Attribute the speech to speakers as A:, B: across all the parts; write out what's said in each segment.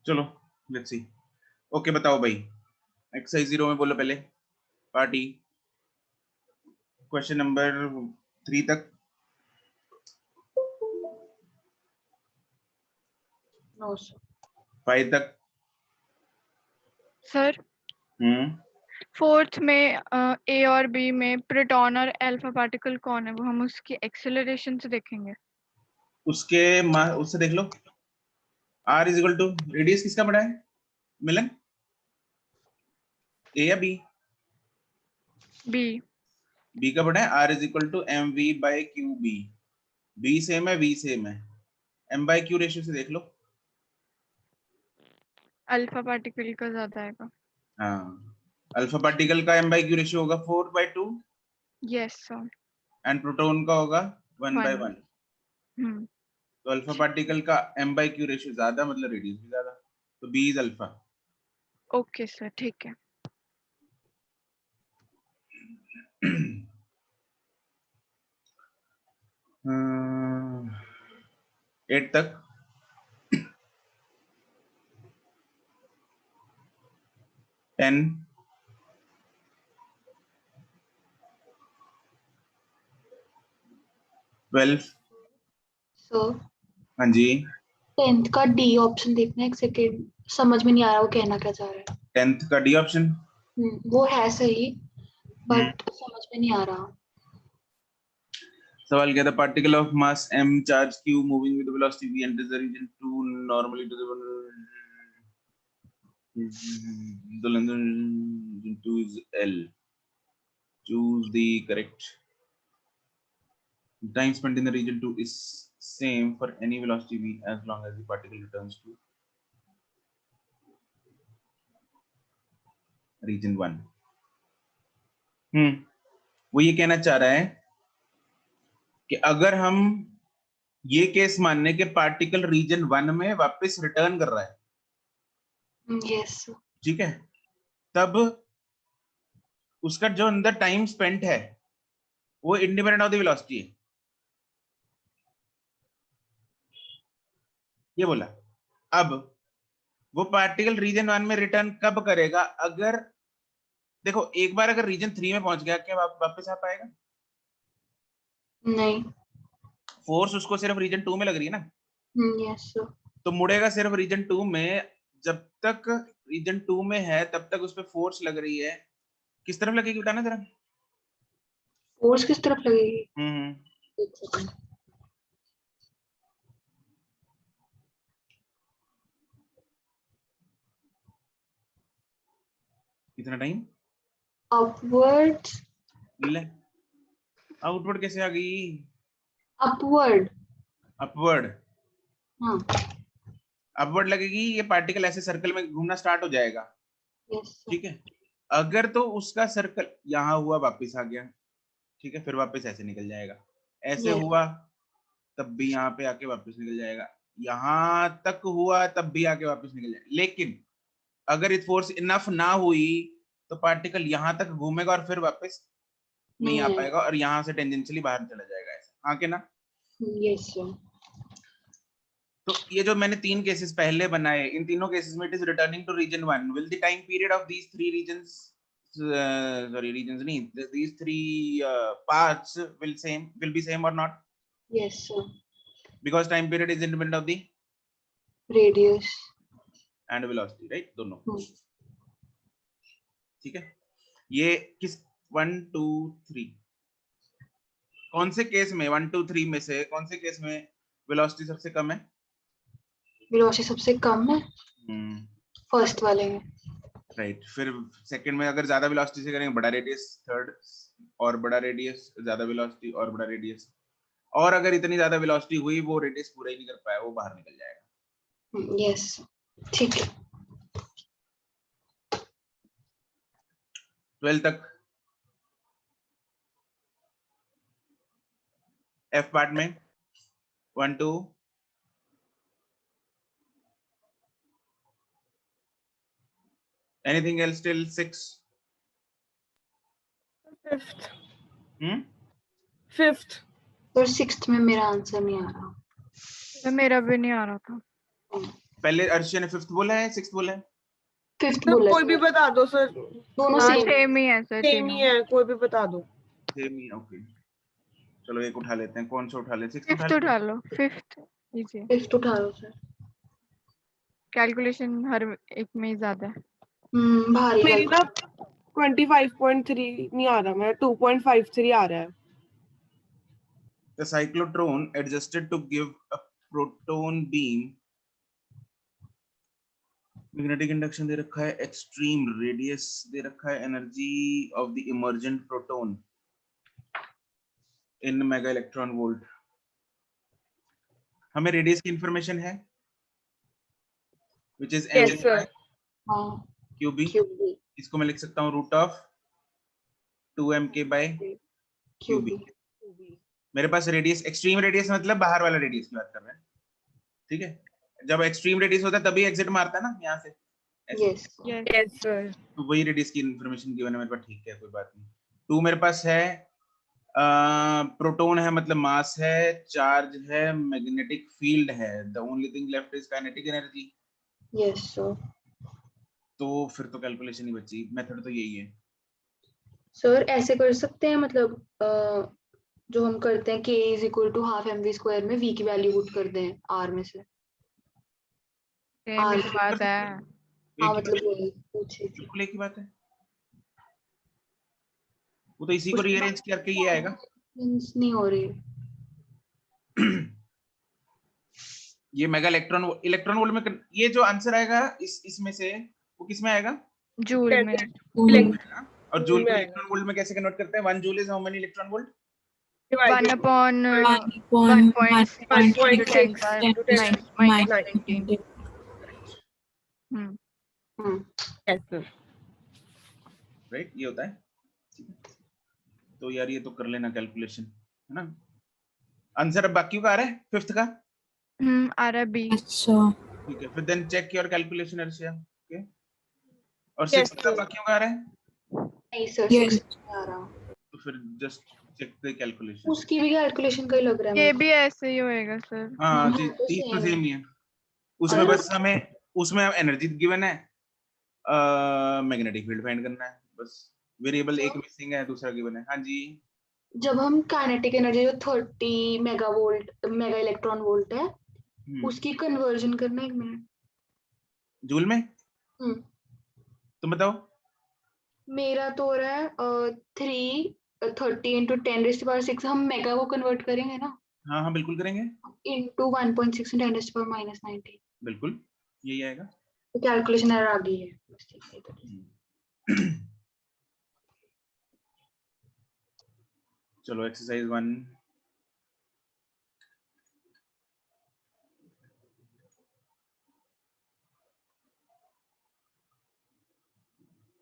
A: चलो let's see. Okay बताओ भाई, एक्सरसाइज 0 में बोलो पहले पार्टी, क्वेश्चन नंबर 3 तक।
B: No sir.
A: 5 तक।
C: सर 4th में ए और बी में प्रोटॉन और अल्फा पार्टिकल कौन है, वो हम उसकी एक्सेलरेशन से देखेंगे।
A: उससे देख लो। R is equal to radius किसका बड़ा है मिलन, ए या बी? बी का बड़ा है। R is equal to M V by Q B. B same है, वी सेम है, एम बाई क्यू रेशियो से देख लो।
C: अल्फा पार्टिकल का ज्यादा आएगा।
A: हाँ, अल्फा पार्टिकल का एम बाई क्यू रेशियो होगा 4/2।
C: Yes sir.
A: एंड प्रोटॉन का होगा 1/1। तो अल्फा पार्टिकल का एम बाई क्यू रेशियो ज्यादा, मतलब रेडियस भी ज्यादा, तो B is alpha.
C: Okay sir ठीक है।
A: 8 तक। 10, 12।
B: सर
A: हाँ जी।
B: 10th का डी ऑप्शन देखना, एक सेकेंड, समझ में नहीं आ रहा वो कहना क्या चाह रहा है।
A: 10th का डी ऑप्शन
B: वो है सही, बट समझ में नहीं आ रहा।
A: सवाल क्या था? Particle of mass m charge q moving with velocity v enters the region 2 normally to the region 2 is L. Choose the correct. Time spent in the region 2 is same for any velocity v as long as the particle returns to region 1. वो ये कहना चाह रहा है कि अगर हम ये केस मानने के पार्टिकल रीजन 1 में वापस रिटर्न कर रहा है,
B: यस
A: ठीक है, तब उसका जो अंदर टाइम स्पेंट है वो इंडिपेंडेंट ऑफ द वेलोसिटी है, ये बोला। अब वो पार्टिकल रीजन 1 में रिटर्न कब करेगा? अगर देखो एक बार अगर रीजन 3 में पहुंच गया, क्या वापस आ पाएगा?
B: नहीं।
A: फोर्स उसको सिर्फ रीजन 2 में लग रही है ना।
B: यस
A: तो मुड़ेगा सिर्फ रीजन 2 में। जब तक रीजन 2 में है तब तक उस पर फोर्स लग रही है। किस तरफ लगेगी बताना जरा।
B: फोर्स किस तरफ लगेगी? एक सेकंड।
A: कितना टाइम?
B: अपवर्ड।
A: ले, आउटवर्ड कैसे आ गई?
B: अपवर्ड।
A: अपवर्ड।
B: हाँ
A: अपवर्ड लगेगी, ये पार्टिकल ऐसे सर्कल में घूमना स्टार्ट हो जाएगा।
B: यस
A: ठीक है, अगर तो उसका सर्कल यहाँ हुआ वापस आ गया, ठीक है, फिर वापस ऐसे निकल जाएगा। ऐसे
B: Yes.
A: हुआ तब भी यहाँ पे आके वापस निकल जाएगा, यहाँ तक हुआ तब भी आके वापस निकल जाएगा। लेकिन अगर इस फोर्स इनफ ना हुई तो पार्टिकल यहाँ तक घूमेगा और फिर वापस नहीं आ पाएगा और यहाँ से टेंजेंशियली बाहर चला जाएगा, ऐसा। हाँ के ना?
B: Yes sir.
A: तो ये जो मैंने 3 केसेस पहले बनाए, इन तीनों केसेस में it is returning to region 1। Will the time period of these 3 regions, regions नहीं, these 3 parts will be same or not?
B: Yes sir.
A: Because time period is independent of the
B: Radius
A: and velocity, right? दोनों।
B: Hmm.
A: ठीक है, ये किस 1 2 3 कौन से case में 1 2 3 में से कौन से केस में वेलोसिटी सबसे कम है?
B: वेलोसिटी सबसे कम है फर्स्ट वाले में।
A: राइट। फिर सेकंड में अगर ज्यादा वेलोसिटी से करेंगे बड़ा रेडियस, थर्ड और बड़ा रेडियस, ज्यादा वेलोसिटी और बड़ा रेडियस, और अगर इतनी ज्यादा वेलोसिटी हुई वो रेडियस पूरा ही नहीं कर पाया, वो बाहर निकल जाएगा।
B: यस ठीक है।
A: 12 तक एफ पार्ट में 1 2 एनीथिंग एल्स टिल 6?
C: फिफ्थ।
B: तो 6th में मेरा आंसर नहीं आ रहा।
C: मेरा भी नहीं आ रहा था।
A: पहले अर्शिया ने 5th बोला है 6th बोला है?
B: 5th
D: सर
B: बोला
D: कोई भी
B: sir।
D: बता दो सर,
B: दोनों
C: हाँ
B: same
C: सेम ही है सर,
D: सेम ही है, कोई भी बता दो।
A: सेम ही, ओके चलो एक उठा लेते हैं, कौन सा उठा ले? 6th उठा
C: फिफ्थ
A: ले।
C: उठा लो, फिफ्थ इजी।
B: 5th उठा लो सर।
C: कैलकुलेशन हर एक में ही ज्यादा है।
B: भारी
D: मेरी ना
B: calculation।
D: 25.3 नहीं आ रहा, मेरा 2.53 आ रहा है।
A: The cyclotron adjusted to give a proton beam, magnetic induction दे रखा है, एक्सट्रीम रेडियस दे रखा है, energy of the emergent proton in mega electron volt. हमें रेडियस की इंफॉर्मेशन है which is
D: Yes,
A: mv
D: sir.
A: by
B: हाँ
A: qb।
B: QB
A: इसको मैं लिख सकता हूँ root of 2mk by qb। मेरे पास रेडियस, एक्सट्रीम रेडियस मतलब बाहर वाला रेडियस की बात कर रहे हैं, ठीक है? जब एक्सट्रीम रेडियस होता है तभी एग्जिट मारता है ना यहाँ से, ऐसे।
B: yes
D: Yes, sir.
A: तो वही रेडियस की इंफॉर्मेशन गिवन है मेरे पास, ठीक है कोई बात नहीं। 2 मेरे पास है, प्रोटॉन है मतलब मास है, चार्ज है, मैग्नेटिक फील्ड है, the only thing left is kinetic energy.
B: yes sir।
A: तो फिर तो कैलकुलेशन ही बची, मेथड तो यही है।
B: सर ऐसे कर सकते हैं मतलब जो हम करते हैं k is equal to half mv square में v की वैल्यू पुट कर दें r में से।
C: सेम ही तो बात है।
B: हाँ मतलब वही पूछ रही थी।
A: बिल्कुल एक ही बात है, वो तो इसी को
B: उसके
A: रीअरेंज करके ये आएगा।
B: मींस नहीं हो रही।
A: ये मेगा इलेक्ट्रॉन वोल्ट में ये जो आंसर आएगा इसमें से वो किस में आएगा?
C: जूल में।
A: और जूल को
D: में
A: इलेक्ट्रॉन वोल्ट में कैसे कन्वर्ट करते हैं? 1 joule is how many electron volt?
C: 1/1.6 to 10 -19।
D: Yes, sir.
A: Right, ये होता है। तो यार ये तो कर लेना कैलकुलेशन, है ना? आंसर अब बाकी का आ रहा है 5th का।
C: आ रहा बी।
E: अच्छा
A: ठीक है, फिर then check your calculation Arshia. Okay, और
D: Yes,
A: 6th का
D: sir.
A: बाकी का आ रहा है,
B: नहीं सर
E: Yes.
B: 6 नहीं आ रहा।
A: तो फिर जस्ट चेक द कैलकुलेशन।
B: उसकी भी कैलकुलेशन का ही लग रहा है
C: ये
B: मुझे।
C: भी ऐसे ही होएगा सर।
A: हाँ
B: हाँ,
A: जी,
B: तो
A: तीस तो
B: same
A: सेम ही है। उसमें
B: और-
A: बस हमें उसमें एनर्जी गिवन है, मैग्नेटिक फील्ड फाइंड करना है बस। वेरिएबल एक मिसिंग है, दूसरा गिवन है। हाँ जी,
B: जब हम काइनेटिक एनर्जी जो 30 मेगा इलेक्ट्रॉन वोल्ट है उसकी कन्वर्जन करना 1 मिनट।
A: जूल में
B: हम्म
A: तुम बताओ।
B: मेरा तो हो रहा है 30 into 10⁻6 हम मेगा को कन्वर्ट करेंगे ना
A: हाँ हाँ बिल्कुल करेंगे,
B: into 1.6 10⁻⁻⁹
A: बिल्कुल यही आएगा।
B: तो कैलकुलेशन एरर आ गई है बस ठीक है तो।
A: चलो एक्सरसाइज 1।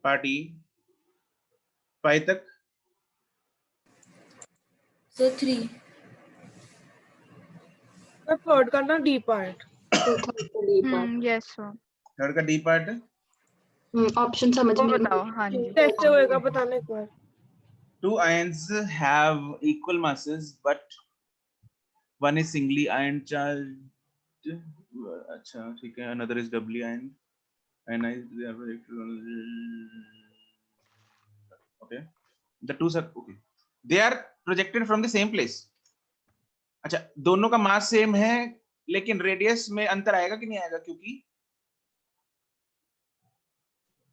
A: पार्टी 5 तक।
E: so 3
D: Sir, third का ना D part.
B: तो third D part
C: yes sir.
A: Third का डी पार्ट,
B: ऑप्शन समझ
C: वो
B: में
C: बताओ। हाँ जी।
D: कैसे होएगा बताना एक बार।
A: 2 ions have equal masses but one is singly ion charged। अच्छा ठीक है, another is doubly ionized, they are okay, the two are okay, they are projected from the same place। अच्छा, दोनों का मास सेम है लेकिन रेडियस में अंतर आएगा कि नहीं आएगा? क्योंकि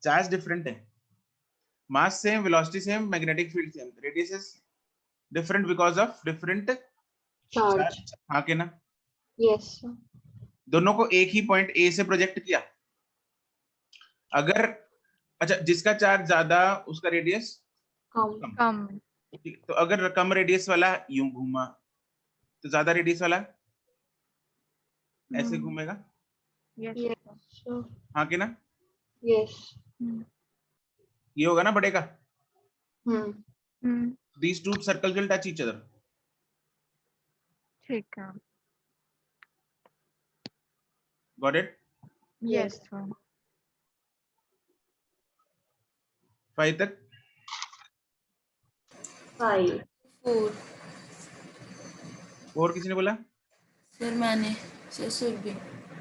A: चार्ज डिफरेंट है, mass same, velocity same, magnetic field same, radius is different because of different
B: charge.
A: हाँ के ना?
B: यस
A: दोनों को एक ही पॉइंट ए से प्रोजेक्ट किया, अगर अच्छा जिसका चार्ज ज्यादा उसका रेडियस
B: कम।
C: कम।
A: ठीक, तो अगर कम रेडियस वाला यूं घूमा तो ज्यादा रेडियस वाला ऐसे घूमेगा,
C: यस।
B: यस
A: हाँ के ना?
B: यस
A: ये होगा ना बड़े का,
B: हम्म
A: these two circles will touch each other।
C: ठीक है।
A: got it?
C: Yes sir.
A: 5 तक।
B: 5
E: 4
A: और किसी ने बोला?
E: सर मैंने sir Surbhi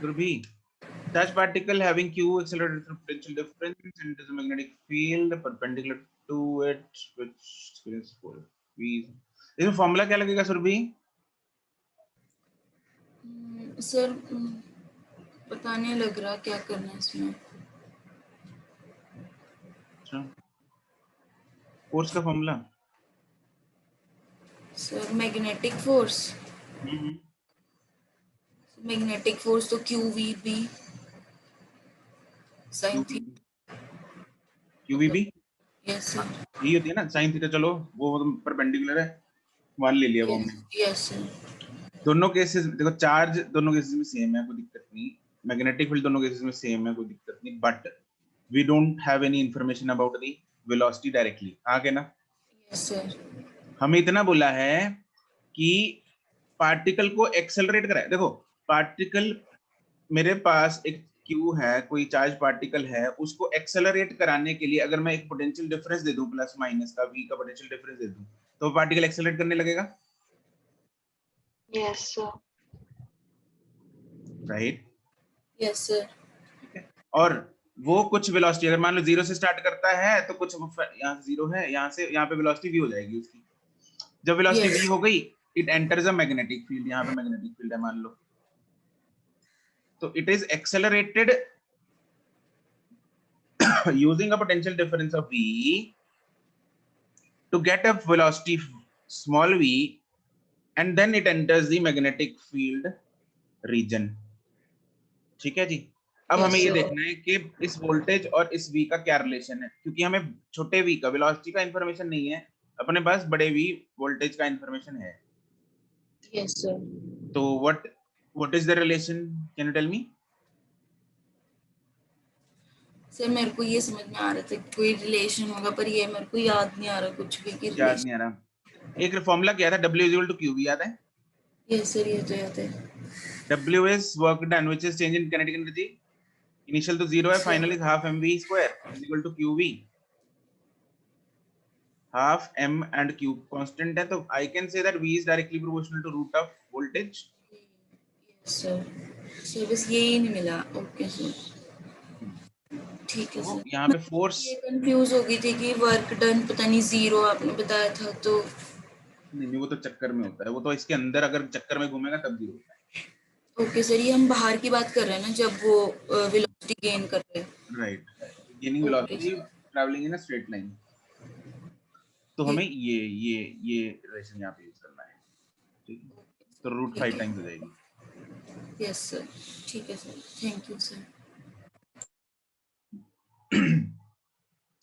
A: Surbhi Such particle having q accelerated through potential difference enters a magnetic field perpendicular to it which experience force v. इसमें formula क्या लगेगा सुरभि?
E: सर पता नहीं लग रहा क्या करना है इसमें।
A: अच्छा, फोर्स का formula
E: sir magnetic force, magnetic force तो QVB sin theta,
A: QVB
E: yes sir,
A: यही होती है ना sin थीटा। चलो वो परपेंडिकुलर है, मान ले लिया वो हमने।
E: Yes sir.
A: दोनों केसेस देखो, चार्ज दोनों केसेस में सेम है, कोई दिक्कत नहीं। मैग्नेटिक फील्ड दोनों केसेस में सेम है, कोई दिक्कत नहीं। But we don't have any information about the velocity directly, आगे ना।
E: Yes sir.
A: हमें इतना बोला है कि पार्टिकल को एक्सेलरेट कराए। देखो पार्टिकल, मेरे पास एक क्यू है, कोई चार्ज पार्टिकल है, उसको एक्सेलरेट कराने के लिए अगर मैं एक पोटेंशियल डिफरेंस दे दूं प्लस माइनस का, v का पोटेंशियल डिफरेंस दे दूं, तो पार्टिकल एक्सेलरेट करने लगेगा।
B: Yes sir.
A: Right,
E: yes sir.
A: ठीक है। और वो कुछ वेलोसिटी, अगर मान लो 0 से स्टार्ट करता है तो कुछ यहाँ 0 है, यहाँ से यहाँ पे वेलोसिटी v हो जाएगी उसकी। जब वेलोसिटी v हो गई, it enters a magnetic field. यहाँ पे मैग्नेटिक फील्ड है मान लो, तो it is accelerated using a potential difference of v to get a velocity small v, and then it enters the magnetic field region। ठीक है जी। अब
E: Yes,
A: हमें ये
E: sir.
A: देखना है कि इस वोल्टेज और इस v का क्या रिलेशन है, क्योंकि हमें छोटे v का वेलोसिटी का इंफॉर्मेशन नहीं है, अपने पास बड़े v वोल्टेज का इंफॉर्मेशन है।
E: Yes, sir.
A: तो what is the relation, can you tell me?
E: Sir मेरे को ये समझ में आ रहा था कोई रिलेशन होगा, पर ये मेरे को याद नहीं आ रहा कुछ भी कि
A: याद नहीं आ रहा। एक फॉर्मूला क्या था, W is equal to QV, याद है?
E: यस सर, ये तो याद है।
A: W is work done, which is change in kinetic energy. Initial तो 0 है, final is half mv square is equal to qv। half m and q constant है, तो I can say that v is directly proportional to root of voltage।
E: Yes sir. Sir बस यही नहीं मिला। Okay sir, ठीक है sir.
A: यहाँ पे फोर्स,
E: ये कंफ्यूज हो गई थी कि वर्क डन पता नहीं 0 आपने बताया था, तो
A: नहीं वो तो चक्कर में होता है, वो तो इसके अंदर अगर चक्कर में घूमेगा तब भी होता है।
E: ओके सर, ये हम बाहर की बात कर रहे हैं ना, जब वो वेलोसिटी गेन कर रहे हैं।
A: Right, gaining velocity travelling in a straight line. तो हमें ये रिलेशन यहाँ पे यूज करना है, ठीक है? तो रूट 5 टाइम्स हो जाएगी।
E: यस सर, ठीक है सर, थैंक यू सर।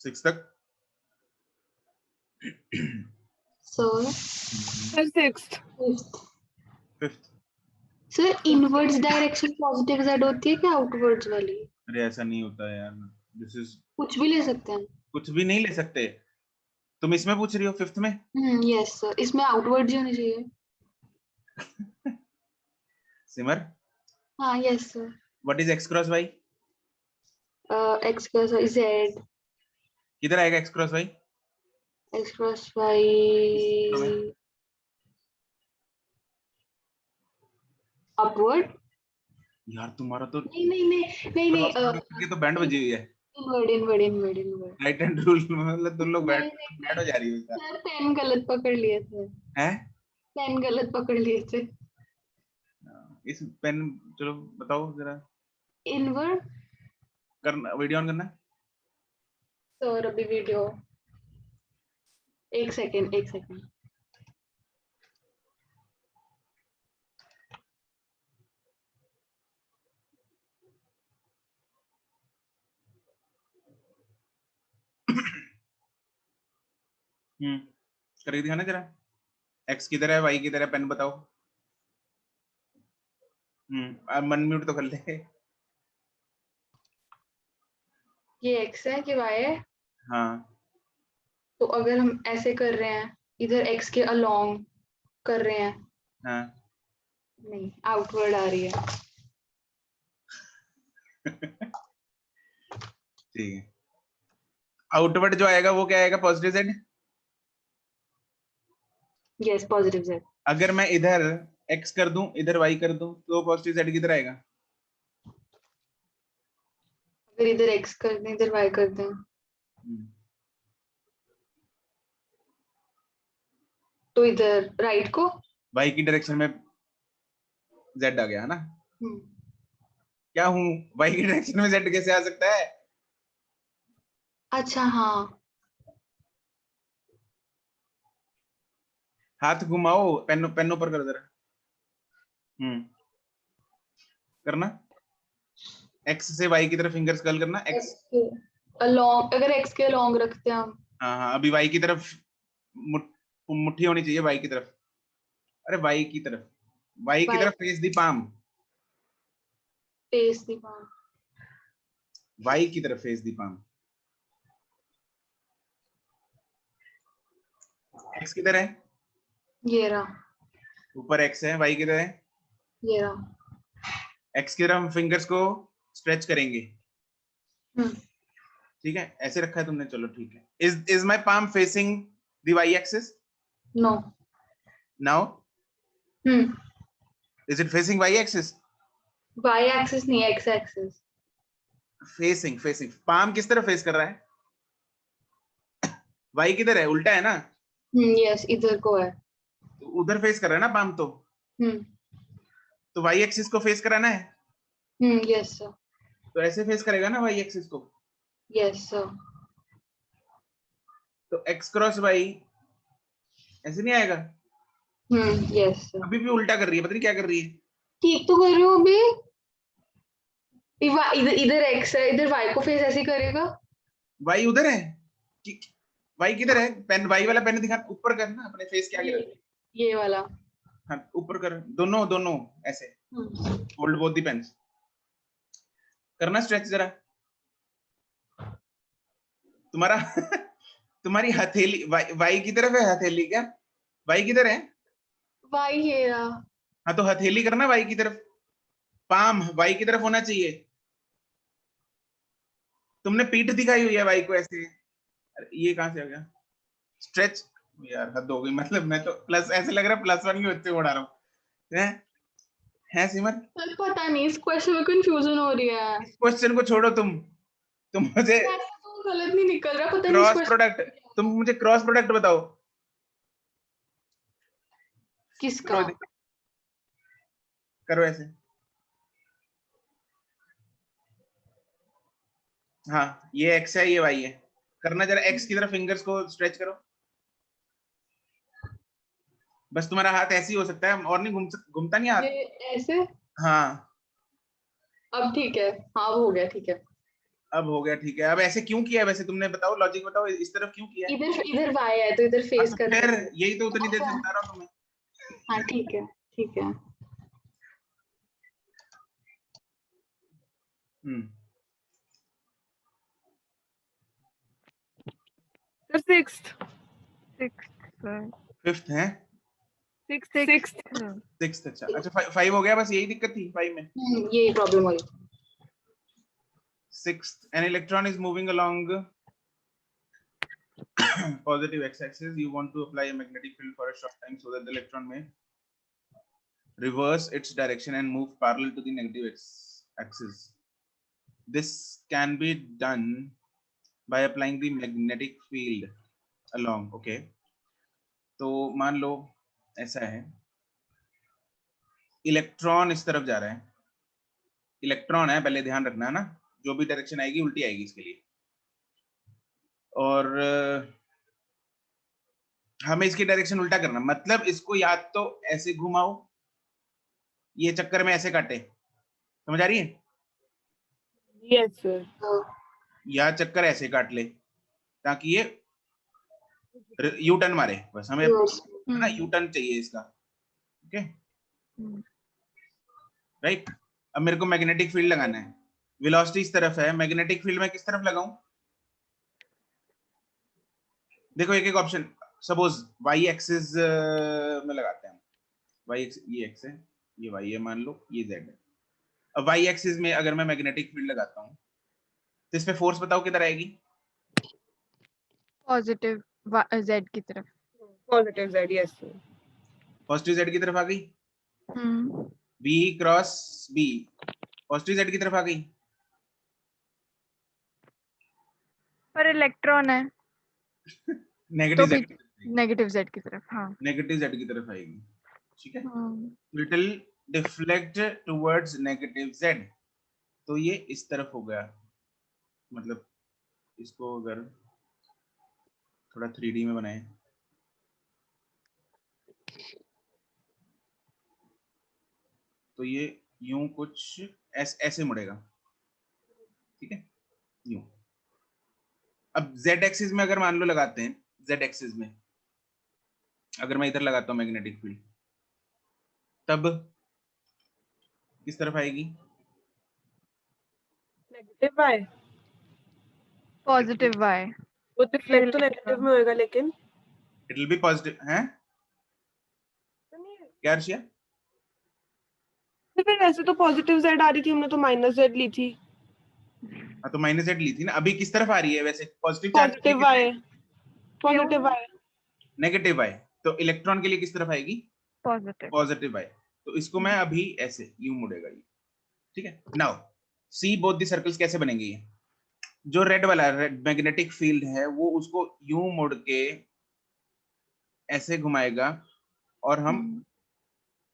A: 6 तक
B: sir
D: sixth.
A: Fifth.
B: Sir inwards direction positive Z होती है क्या आउटवर्ड्स वाली?
A: अरे ऐसा नहीं होता है यार, दिस इज
B: कुछ भी ले सकते हैं?
A: कुछ भी नहीं ले सकते। तुम इसमें पूछ रही हो फिफ्थ में?
B: यस सर, इसमें आउटवर्ड्स ही होनी चाहिए।
A: सिमर,
B: हाँ yes sir.
A: What is x cross y?
B: X cross Y Z.
A: किधर आएगा x cross y?
B: X cross Y upward.
A: यार तुम्हारा तो
B: नहीं नहीं नहीं नहीं नहीं
A: ये तो बैंड बजी हुई है।
B: Inward inward inward inward.
A: Right hand rule, मतलब तुम लोग बैंड हो जा रही हो।
B: सर पेन गलत पकड़ लिए थे।
A: हैं?
B: पेन गलत पकड़ लिए थे।
A: इस पेन, चलो बताओ जरा।
B: इनवर्ड
A: करना, वीडियो ऑन करना।
B: सर अभी वीडियो, एक सेकंड एक सेकंड।
A: करके दिखाना जरा, x किधर है, y किधर है, पेन बताओ। अब मन म्यूट तो कर ले।
B: ये x है कि y है?
A: हाँ,
B: तो अगर हम ऐसे कर रहे हैं, इधर x के अलोंग कर रहे हैं,
A: हाँ।
B: नहीं आउटवर्ड आ रही है।
A: ठीक है, आउटवर्ड जो आएगा वो क्या आएगा, positive Z.
B: Yes positive Z.
A: अगर मैं इधर x कर दूं, इधर y कर दूं, तो पॉजिटिव जेड किधर आएगा?
B: अगर इधर x कर दें इधर y कर दें तो इधर राइट को
A: y की डायरेक्शन में z आ गया है ना? क्या हूँ? y की डायरेक्शन में z कैसे आ सकता है?
B: अच्छा हाँ
A: हाथ घुमाओ, पेन ऊपर करो जरा। करना, x से y की तरफ फिंगर्स कर्ल करना, x
B: along, अगर x के along रखते हैं हम।
A: हाँ, अभी y की तरफ मुट्ठी होनी चाहिए, y की तरफ। अरे y की तरफ फेस दी पाम,
B: फेस दी पाम,
A: y की तरफ फेस दी पाम। x किधर है?
B: ये रहा,
A: ऊपर x है, y किधर है?
B: ये रहा।
A: x की तरफ हम फिंगर्स को स्ट्रेच करेंगे।
B: हम्म
A: ठीक है, ऐसे रखा है तुमने, चलो ठीक है। Is my palm facing the y axis?
B: No
A: now
B: hmm
A: is it facing y axis?
B: y axis नहीं, x एक्सिस।
A: फेसिंग पाम किस तरफ फेस कर रहा है? y किधर है? उल्टा है ना?
B: यस इधर को है।
A: तो उधर फेस कर रहा है ना पाम, तो y एक्सिस को फेस कराना है।
B: Yes sir.
A: तो ऐसे फेस करेगा ना y एक्सिस को।
B: Yes sir.
A: तो x क्रॉस y ऐसे नहीं आएगा?
B: Yes sir.
A: अभी भी उल्टा कर रही है, पता नहीं क्या कर रही है।
B: ठीक तो कर रही हूँ अभी। इधर इधर x है, इधर y को फेस ऐसे करेगा।
A: y उधर है y किधर है? पेन, y वाला पेन दिखा, ऊपर कर ना, अपने फेस के आगे रख।
B: ये वाला।
A: हाँ, ऊपर कर, दोनों ऐसे होल्ड बोथ द पेन्स। करना स्ट्रेच जरा। तुम्हारा तुम्हारी हथेली y की तरफ है, हथेली क्या? y किधर है?
B: y ये रहा।
A: हाँ, तो हथेली करना y की तरफ, पाम y की तरफ होना चाहिए। तुमने पीठ दिखाई हुई है y को ऐसे। अरे ये कहां से आ गया? स्ट्रेच यार, हद हो गई। मतलब मैं तो प्लस, ऐसे लग रहा है +1 के बच्चे को उड़ा रहा हूँ। है सिमर?
B: सर पता नहीं, इस क्वेश्चन में कंफ्यूजन हो रही है।
A: इस क्वेश्चन को छोड़ो, तुम मुझे
B: ऐसा तो गलत नहीं निकल रहा, पता नहीं
A: क्रॉस
B: इस क्वेश्चन
A: प्रोडक्ट, तुम मुझे क्रॉस प्रोडक्ट बताओ।
B: किसका।
A: करो ऐसे। हाँ, ये x है, ये y है। करना जरा, x की तरफ फिंगर्स को स्ट्रेच करो। बस तुम्हारा हाथ ऐसे ही हो सकता है, और नहीं घूमता नहीं हाथ।
B: ये ऐसे।
A: हाँ,
B: अब ठीक है, हाँ वो हो गया, ठीक है।
A: अब हो गया, ठीक है। अब ऐसे क्यों किया है वैसे? तुमने बताओ, लॉजिक बताओ, इस तरफ क्यों किया है?
B: इधर इधर y है तो इधर फेस
A: तो
B: करना
A: फिर
B: है।
A: यही तो उतनी देर से बता रहा हूँ तुम्हें।
B: हाँ ठीक है, ठीक है।
D: सर सिक्स्थ
A: फिफ्थ है, सिक्स्थ। अच्छा, 5 हो गया, बस यही दिक्कत थी 5 में।
B: यही प्रॉब्लम हो रही थी।
A: Sixth, an electron is moving along positive x-axis. You want to apply a magnetic field for a short time so that the electron may reverse its direction and move parallel to the negative x-axis. This can be done by applying the magnetic field along. Okay. तो मान लो ऐसा है, electron इस तरफ जा रहा है। Electron है, पहले ध्यान रखना है ना, जो भी डायरेक्शन आएगी उल्टी आएगी इसके लिए। और हमें इसकी डायरेक्शन उल्टा करना, मतलब इसको या तो ऐसे घुमाओ, ये चक्कर में ऐसे काटे, समझ आ रही है?
D: Yes sir.
A: या चक्कर ऐसे काट ले ताकि ये यू टर्न मारे, बस हमें ना यू टर्न चाहिए इसका। Okay, right. अब मेरे को मैग्नेटिक फील्ड लगाना है, वेलोसिटी इस तरफ है, मैग्नेटिक फील्ड में किस तरफ लगाऊं? देखो एक एक ऑप्शन, सपोज y एक्सिस में लगाते हैं हम। y एक्सिस, ये x है, ये y है, मान लो ये z है। अब y एक्सिस में अगर मैं मैग्नेटिक फील्ड लगाता हूं तो इस पे फोर्स बताओ किधर आएगी?
C: पॉजिटिव z की तरफ।
D: Positive z, yes sir.
A: Positive z की तरफ आ गई। b cross b positive z की तरफ आ गई।
C: पर इलेक्ट्रॉन है
A: नेगेटिव
C: तो
A: z
C: नेगेटिव z की तरफ। हाँ
A: नेगेटिव z की तरफ आएगी, ठीक है।
C: हाँ।
A: It will deflect towards negative z, तो ये इस तरफ हो गया। मतलब इसको अगर थोड़ा 3D में बनाए तो ये यूं कुछ ऐसे मुड़ेगा, ठीक है, यूं। अब z एक्सिस में अगर मान लो लगाते हैं, z एक्सिस में अगर मैं इधर लगाता हूँ मैग्नेटिक फील्ड, तब किस तरफ आएगी?
D: Negative y,
C: positive y।
D: वो डिफ्लेक्ट तो नेगेटिव में होएगा लेकिन
A: इट विल बी पॉजिटिव है क्या अर्शिया?
D: तो फिर ऐसे तो पॉजिटिव z आ रही थी, हमने तो माइनस z ली थी।
A: हाँ तो माइनस z ली थी ना, अभी किस तरफ आ रही है वैसे? Positive charge
D: positive y, positive y।
A: Negative y, तो इलेक्ट्रॉन के लिए किस तरफ आएगी?
C: पॉजिटिव।
A: Positive y। तो इसको मैं अभी ऐसे यूं मुड़ेगा ये, ठीक है। Now C both the circles कैसे बनेंगे? ये जो रेड वाला मैग्नेटिक फील्ड है वो उसको यूं मुड़ के ऐसे घुमाएगा और हम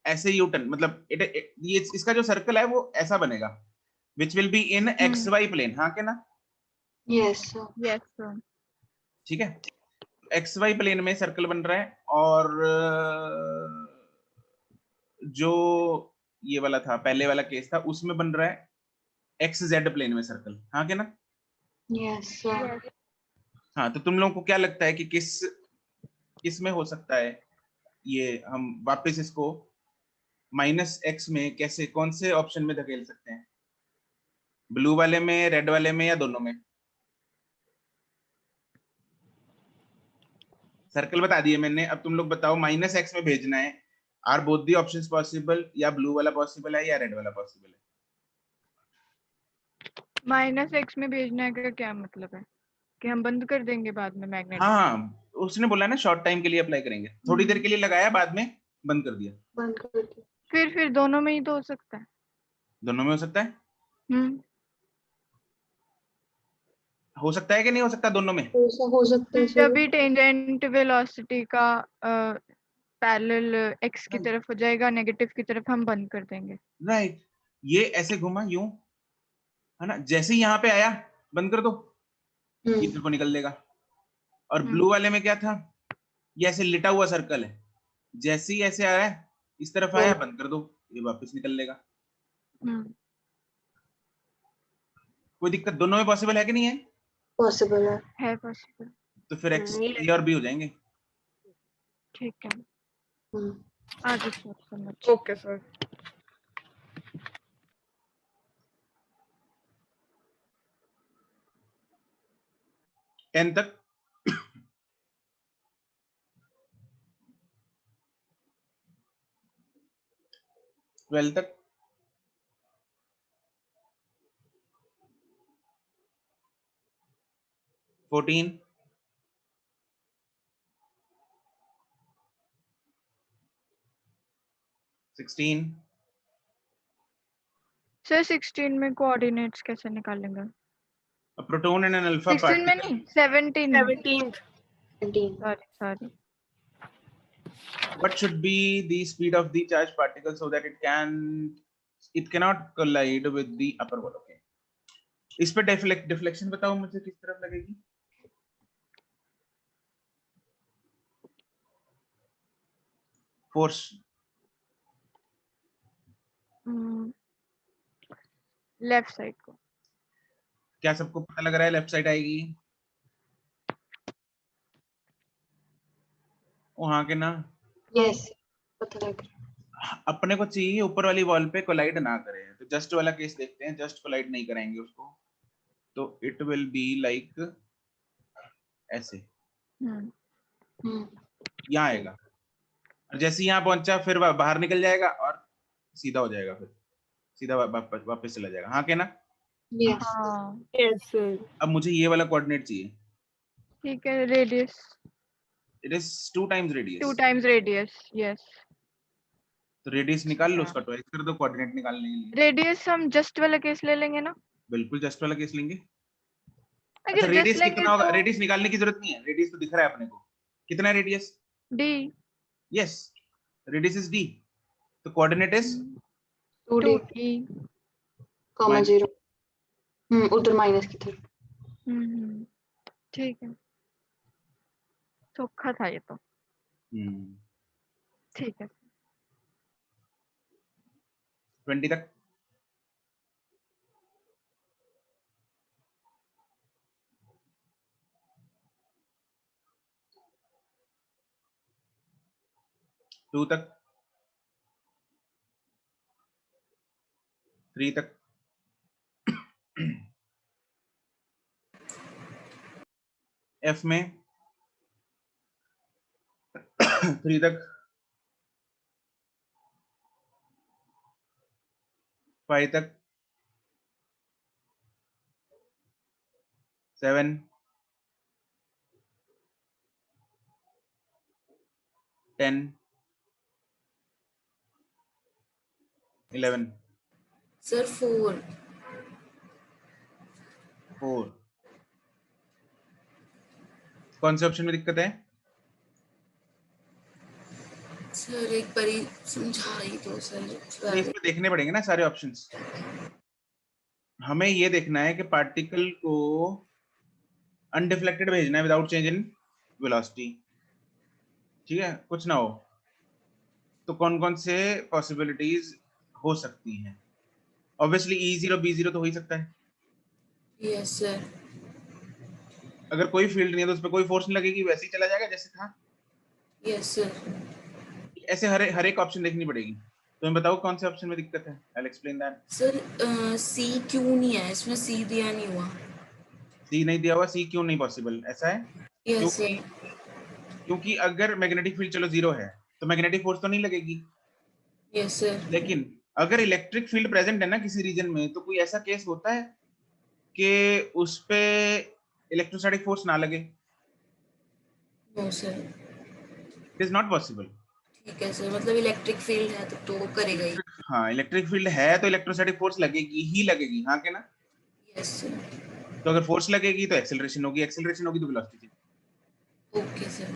A: ऐसे यूटर्न, मतलब ये इसका जो सर्कल है वो ऐसा बनेगा, which will be in X Y plane. हाँ के ना?
B: Yes sir.
C: Yes sir.
A: ठीक है, एक्स वाई प्लेन में सर्कल बन रहा है, और जो ये वाला था पहले वाला केस था उसमें बन रहा है एक्स जेड प्लेन में सर्कल। हाँ के ना?
B: Yes sir.
A: हाँ, तो तुम लोगों को क्या लगता है कि किस में हो सकता है ये? हम वापस इसको माइनस एक्स में कैसे, कौन से ऑप्शन में धकेल सकते हैं? ब्लू वाले में, रेड वाले में, या दोनों में? सर्कल बता दिए मैंने, अब तुम लोग बताओ माइनस एक्स में भेजना है। Are both the options possible? या ब्लू वाला पॉसिबल है या रेड वाला पॉसिबल है?
C: माइनस एक्स में भेजने का क्या मतलब है कि हम बंद कर देंगे बाद में मैग्नेट?
A: हाँ, उसने बोला ना शॉर्ट टाइम के लिए अप्लाई करेंगे, थोड़ी देर के लिए लगाया, बाद में बंद कर दिया।
B: बंद कर दिया।
C: फिर दोनों में ही तो हो सकता है।
A: दोनों में हो सकता है? हो सकता है कि नहीं हो सकता दोनों में?
B: हो सकता है
C: जब
B: सर।
C: भी टेंजेंट वेलोसिटी का पैरेलल एक्स की तरफ हो जाएगा, नेगेटिव की तरफ हम बंद कर देंगे।
A: राइट, ये ऐसे घुमा यूं, है ना, जैसे ही यहाँ पे आया बंद कर दो, इधर को निकल लेगा। और ब्लू वाले में क्या था? ये ऐसे लिटा हुआ सर्कल है, जैसे ही ऐसे आया इस तरफ आया बंद कर दो, ये वापस निकल लेगा। कोई दिक्कत? दोनों में पॉसिबल है कि नहीं है?
B: पॉसिबल
C: है पॉसिबल।
A: तो फिर एक्स ए और बी हो जाएंगे।
C: ठीक है,
B: है।
C: आगे समझ।
D: Okay sir.
A: 10 तक। 12 तक। 14। 16।
C: सर 16 में कोऑर्डिनेट्स कैसे निकालेंगे?
A: A proton and an alpha
C: 16 में
A: particle.
C: नहीं, 17 में।
D: 17th।
C: Sorry.
A: What should be the speed of the charged particle so that it cannot collide with the upper wall? Okay. इस पे डिफ्लेक्शन बताओ मुझे, किस तरफ लगेगी? फोर्स
C: लेफ्ट साइड को।
A: क्या सबको पता लग रहा है लेफ्ट साइड आएगी? वहां के ना?
B: यस पता लग रहा है।
A: अपने को चाहिए ऊपर वाली वॉल पे कोलाइड ना करे, तो जस्ट वाला केस देखते हैं, जस्ट कोलाइड नहीं कराएंगे उसको, तो इट विल बी लाइक ऐसे। यहाँ आएगा, जैसे यहाँ पहुंचा फिर बाहर निकल जाएगा और सीधा हो जाएगा, फिर सीधा वापस चला जाएगा। हाँ के ना?
D: Yes sir.
A: अब मुझे ये वाला कोऑर्डिनेट चाहिए।
C: ठीक है, radius.
A: It is 2 times radius.
C: 2 times radius, yes.
A: तो रेडियस निकाल लो, उसका ट्वाइस कर दो कोऑर्डिनेट निकालने के लिए।
C: रेडियस हम जस्ट वाला केस ले लेंगे ना?
A: बिल्कुल जस्ट वाला केस लेंगे। अच्छा
C: अगर
A: रेडियस
C: जस्ट लेंगे
A: कितना होगा?
C: तो
A: रेडियस निकालने की जरूरत नहीं है, रेडियस तो दिख रहा है अपने को। कितना है radius?
C: d
A: yes, radius is d, तो coordinate is
B: 2d
C: 2d।
B: Comma 0। उधर माइनस की तरफ।
C: ठीक है, चौखा था ये तो। ठीक है
A: 20 तक। टू तक, 3 तक, F में 3 तक, 5 तक, 7, 10, 11,
E: सर 4।
A: 4। कौन से ऑप्शन में दिक्कत है?
E: सर एक बारी समझाई तो सर।
A: नहीं, इसमें देखने पड़ेंगे ना सारे ऑप्शंस। हमें ये देखना है कि पार्टिकल को अनडिफ्लेक्टेड भेजना है विदाउट चेंज इन वेलोसिटी, ठीक है, कुछ ना हो। तो कौन कौन से पॉसिबिलिटीज हो सकती हैं? ऑब्वियसली E0 B0 तो हो ही सकता है।
E: Yes sir.
A: अगर कोई फील्ड नहीं है तो उस पर कोई फोर्स नहीं लगेगी, वैसे ही चला जाएगा जैसे था।
E: Yes sir.
A: ऐसे हर एक ऑप्शन देखनी पड़ेगी। तो मैं बताओ कौन से ऑप्शन में दिक्कत है? I will explain that.
E: Sir C क्यों नहीं है इसमें? सी दिया नहीं हुआ।
A: सी नहीं दिया हुआ, सी क्यों नहीं पॉसिबल? ऐसा है
E: यस
A: क्योंकि
E: सर।
A: क्योंकि अगर मैग्नेटिक फील्ड चलो 0 है तो मैग्नेटिक फोर्स तो नहीं लगेगी,
E: यस सर।
A: लेकिन अगर इलेक्ट्रिक फील्ड प्रेजेंट है ना किसी रीजन में, तो कोई ऐसा केस होता है कि उस पे इलेक्ट्रोस्टैटिक फोर्स ना लगे?
E: No sir.
A: It is not possible.
E: ठीक है सर, मतलब इलेक्ट्रिक फील्ड है तो वो करेगा ही।
A: हाँ, इलेक्ट्रिक फील्ड है तो इलेक्ट्रोस्टैटिक फोर्स लगेगी ही लगेगी, हाँ के ना?
E: Yes sir.
A: तो अगर फोर्स लगेगी तो एक्सेलरेशन होगी, एक्सेलरेशन होगी तो वेलोसिटी।
E: ओके सर,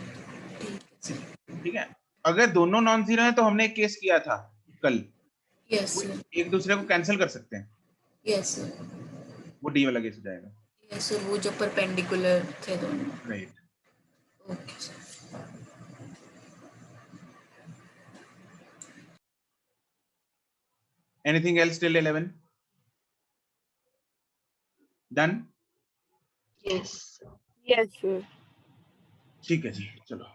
E: ठीक है सर।
A: ठीक है। अगर दोनों नॉन जीरो है तो हमने एक केस किया था कल,
E: यस
A: वो
E: सर।
A: एक दूसरे को कैंसिल कर सकते हैं,
E: यस सर।
A: वो डी वाला केस हो जाएगा।
E: यस सर, वो जब परपेंडिकुलर थे दोनों।
A: Right.
E: Okay sir.
A: Anything else till 11? Done?
B: Yes.
D: Yes sir.
A: ठीक है जी, चलो।